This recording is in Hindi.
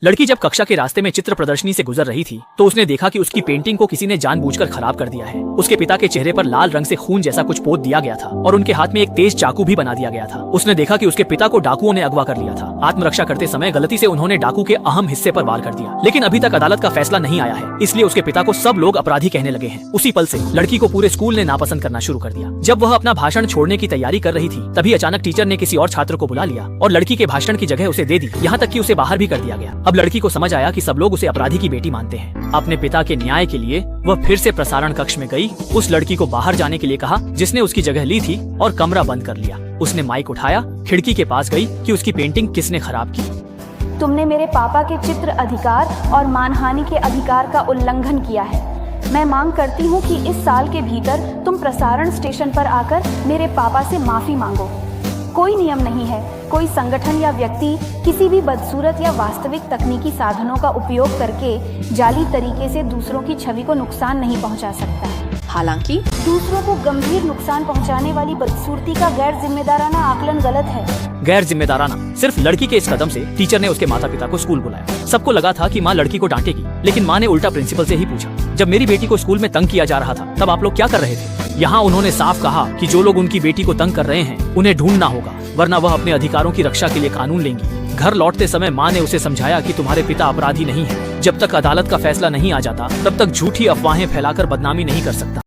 लड़की जब कक्षा के रास्ते में चित्र प्रदर्शनी से गुजर रही थी तो उसने देखा कि उसकी पेंटिंग को किसी ने जानबूझकर खराब कर दिया है। उसके पिता के चेहरे पर लाल रंग से खून जैसा कुछ पोत दिया गया था और उनके हाथ में एक तेज चाकू भी बना दिया गया था। उसने देखा कि उसके पिता को डाकुओं ने अगवा कर लिया था। आत्मरक्षा करते समय गलती से उन्होंने डाकू के अहम हिस्से पर वार कर दिया, लेकिन अभी तक अदालत का फैसला नहीं आया है, इसलिए उसके पिता को सब लोग अपराधी कहने लगे हैं। उसी पल से लड़की को पूरे स्कूल ने नापसंद करना शुरू कर दिया। जब वह अपना भाषण छोड़ने की तैयारी कर रही थी तभी अचानक टीचर ने किसी और छात्र को बुला लिया और लड़की के भाषण की जगह उसे दे दी, यहाँ तक कि उसे बाहर भी कर दिया गया। अब लड़की को समझ आया कि सब लोग उसे अपराधी की बेटी मानते हैं। अपने पिता के न्याय के लिए वह फिर से प्रसारण कक्ष में गई। उस लड़की को बाहर जाने के लिए कहा जिसने उसकी जगह ली थी और कमरा बंद कर लिया। उसने माइक उठाया, खिड़की के पास गई कि उसकी पेंटिंग किसने खराब की। तुमने मेरे पापा के चित्र अधिकार और मानहानि के अधिकार का उल्लंघन किया है। मैं मांग करती हूँ कि इस साल के भीतर तुम प्रसारण स्टेशन पर आकर मेरे पापा से माफी मांगो। कोई नियम नहीं है, कोई संगठन या व्यक्ति किसी भी बदसूरत या वास्तविक तकनीकी साधनों का उपयोग करके जाली तरीके से दूसरों की छवि को नुकसान नहीं पहुंचा सकता है। हालांकि दूसरों को गंभीर नुकसान पहुंचाने वाली बदसूरती का गैर जिम्मेदाराना आकलन गलत है। गैर जिम्मेदाराना। सिर्फ लड़की के इस कदम से टीचर ने उसके माता पिता को स्कूल बुलाया। सबको लगा था कि माँ लड़की को डांटेगी, लेकिन माँ ने उल्टा प्रिंसिपल से ही पूछा, जब मेरी बेटी को स्कूल में तंग किया जा रहा था तब आप लोग क्या कर रहे थे? यहाँ उन्होंने साफ कहा कि जो लोग उनकी बेटी को तंग कर रहे हैं उन्हें ढूंढना होगा, वरना वह अपने अधिकारों की रक्षा के लिए कानून लेंगी। घर लौटते समय माँ ने उसे समझाया कि तुम्हारे पिता अपराधी नहीं है। जब तक अदालत का फैसला नहीं आ जाता तब तक झूठी अफवाहें फैलाकर बदनामी नहीं कर सकता।